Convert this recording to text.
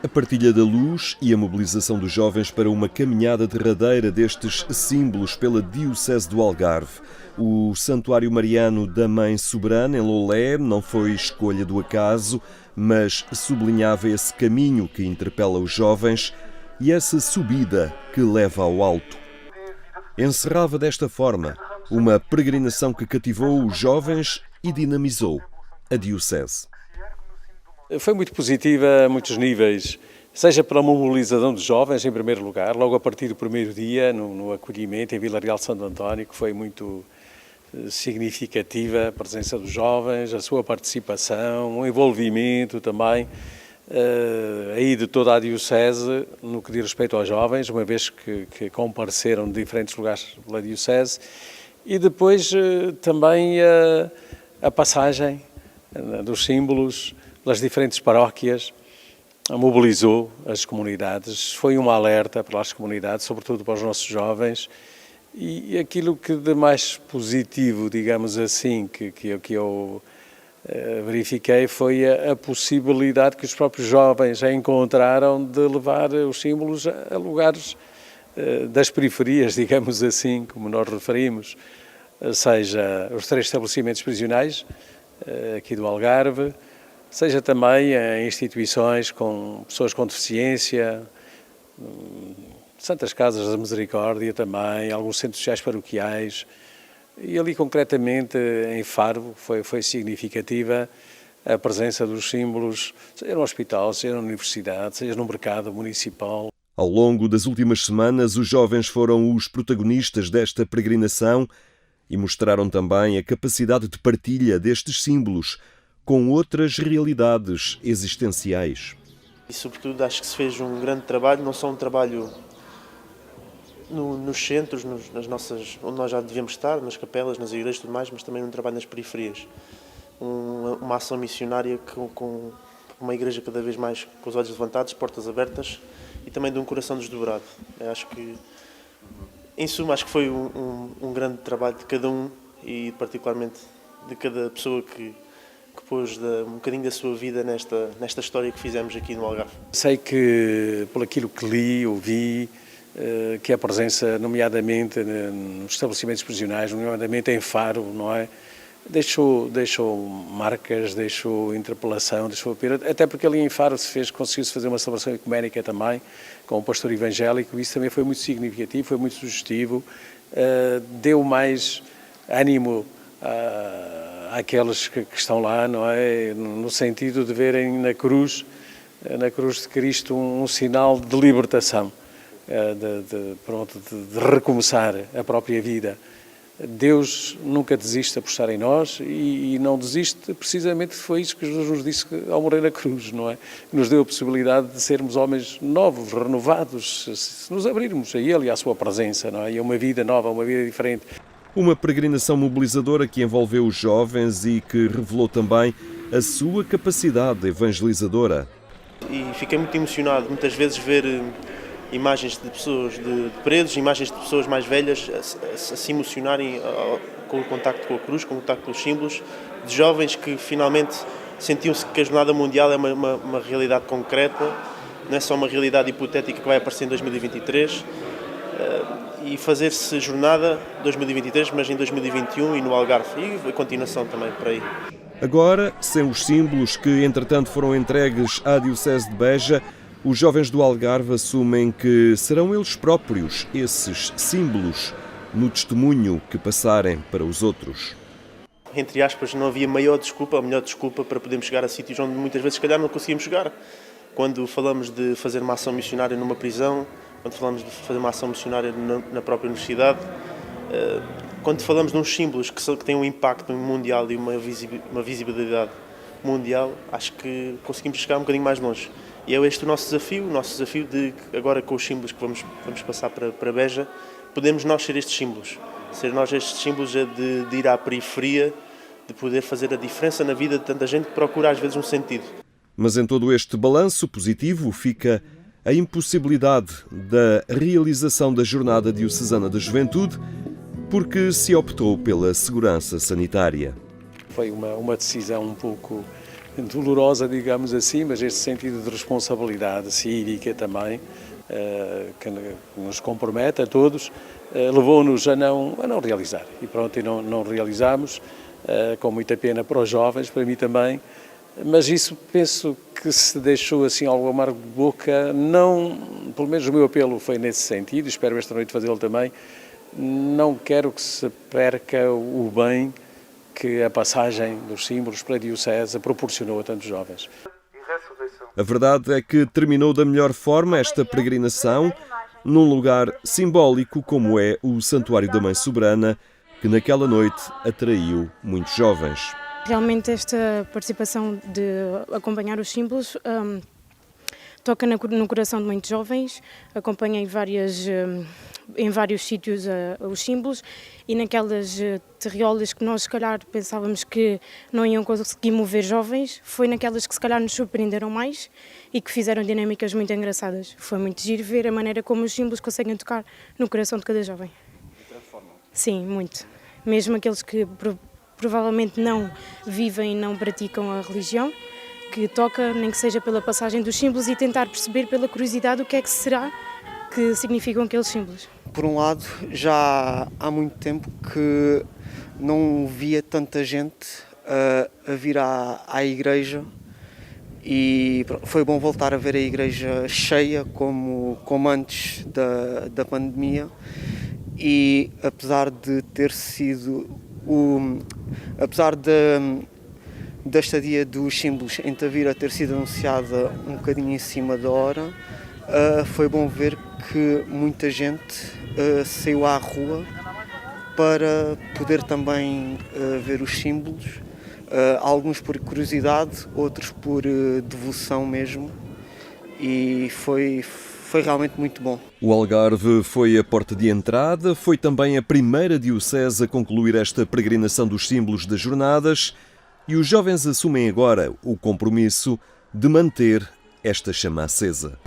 A partilha da luz e a mobilização dos jovens para uma caminhada derradeira destes símbolos pela Diocese do Algarve. O Santuário Mariano da Mãe Soberana, em Loulé, não foi escolha do acaso, mas sublinhava esse caminho que interpela os jovens e essa subida que leva ao alto. Encerrava desta forma uma peregrinação que cativou os jovens e dinamizou a Diocese. Foi muito positiva a muitos níveis, seja pela mobilização dos jovens, em primeiro lugar, logo a partir do primeiro dia, no acolhimento em Vila Real de Santo António, que foi muito significativa a presença dos jovens, a sua participação, o envolvimento também aí de toda a Diocese no que diz respeito aos jovens, uma vez que compareceram de diferentes lugares pela Diocese, e depois também a passagem dos símbolos pelas diferentes paróquias, mobilizou as comunidades, foi um alerta para as comunidades, sobretudo para os nossos jovens, e aquilo que de mais positivo, digamos assim, que eu verifiquei foi a possibilidade que os próprios jovens encontraram de levar os símbolos a lugares das periferias, digamos assim, como nós referimos, seja os 3 estabelecimentos prisionais aqui do Algarve, seja também em instituições com pessoas com deficiência, Santas Casas da Misericórdia também, alguns centros sociais paroquiais, e ali concretamente em Faro foi significativa a presença dos símbolos, seja no hospital, seja na universidade, seja no mercado municipal. Ao longo das últimas semanas, os jovens foram os protagonistas desta peregrinação e mostraram também a capacidade de partilha destes símbolos com outras realidades existenciais. E, sobretudo, acho que se fez um grande trabalho, não só um trabalho nos centros, nas nossas, onde nós já devíamos estar, nas capelas, nas igrejas e tudo mais, mas também um trabalho nas periferias. Uma ação missionária com uma igreja cada vez mais com os olhos levantados, portas abertas e também de um coração desdobrado. Eu acho que, em suma, acho que foi um grande trabalho de cada um e particularmente de cada pessoa que pôs um bocadinho da sua vida nesta história que fizemos aqui no Algarve. Sei que, por aquilo que li, ouvi, que a presença, nomeadamente nos estabelecimentos prisionais, nomeadamente em Faro, não é? Deixou marcas, deixou interpelação, deixou pena, até porque ali em Faro conseguiu-se fazer uma celebração ecuménica também, com um pastor evangélico, isso também foi muito significativo, foi muito sugestivo, deu mais ânimo àqueles que estão lá, não é? No sentido de verem na cruz de Cristo um sinal de libertação, de recomeçar a própria vida. Deus nunca desiste a apostar em nós e não desiste, precisamente foi isso que Jesus nos disse ao morrer na cruz, não é? Nos deu a possibilidade de sermos homens novos, renovados, se nos abrirmos a Ele e à Sua presença, não é? E a uma vida nova, uma vida diferente. Uma peregrinação mobilizadora que envolveu os jovens e que revelou também a sua capacidade evangelizadora. E fiquei muito emocionado, muitas vezes, ver imagens de pessoas de presos, imagens de pessoas mais velhas a se emocionarem com o contacto com a cruz, com o contacto com os símbolos, de jovens que finalmente sentiam-se que a Jornada Mundial é uma realidade concreta, não é só uma realidade hipotética que vai aparecer em 2023, e fazer-se jornada 2023, mas em 2021 e no Algarve, e a continuação também por aí. Agora, sem os símbolos que entretanto foram entregues à Diocese de Beja, os jovens do Algarve assumem que serão eles próprios esses símbolos no testemunho que passarem para os outros. Entre aspas, não havia melhor desculpa para podermos chegar a sítios onde muitas vezes, se calhar, não conseguíamos chegar. Quando falamos de fazer uma ação missionária numa prisão, quando falamos de fazer uma ação missionária na própria universidade, quando falamos de uns símbolos que têm um impacto mundial e uma visibilidade mundial, acho que conseguimos chegar um bocadinho mais longe. E é este o nosso desafio de, agora com os símbolos que vamos passar para Beja, podemos nós ser estes símbolos de ir à periferia, de poder fazer a diferença na vida de tanta gente que procura às vezes um sentido. Mas em todo este balanço positivo fica a impossibilidade da realização da Jornada Diocesana da Juventude porque se optou pela segurança sanitária. Foi uma decisão um pouco dolorosa, digamos assim, mas este sentido de responsabilidade cívica também, que nos compromete a todos, levou-nos a não realizar. E pronto, e não realizamos, com muita pena para os jovens, para mim também, mas isso penso que se deixou assim algo amargo de boca, não, pelo menos o meu apelo foi nesse sentido, espero esta noite fazê-lo também, não quero que se perca o bem que a passagem dos símbolos pela Diocese proporcionou a tantos jovens. A verdade é que terminou da melhor forma esta peregrinação, num lugar simbólico como é o Santuário da Mãe Soberana, que naquela noite atraiu muitos jovens. Realmente esta participação de acompanhar os símbolos toca no coração de muitos jovens. Acompanhei em vários sítios os símbolos e naquelas terriolas que nós se calhar pensávamos que não iam conseguir mover jovens, foi naquelas que se calhar nos surpreenderam mais e que fizeram dinâmicas muito engraçadas. Foi muito giro ver a maneira como os símbolos conseguem tocar no coração de cada jovem. Sim, muito. Mesmo aqueles que provavelmente não vivem e não praticam a religião, que toca, nem que seja pela passagem dos símbolos e tentar perceber pela curiosidade o que é que será que significam aqueles símbolos. Por um lado, já há muito tempo que não via tanta gente a vir à igreja e foi bom voltar a ver a igreja cheia como antes da pandemia e apesar de ter sido apesar da estadia dos símbolos em Tavira ter sido anunciada um bocadinho em cima da hora, foi bom ver que muita gente saiu à rua para poder também ver os símbolos, alguns por curiosidade, outros por devoção mesmo, e foi realmente muito bom. O Algarve foi a porta de entrada, foi também a primeira diocese a concluir esta peregrinação dos símbolos das jornadas e os jovens assumem agora o compromisso de manter esta chama acesa.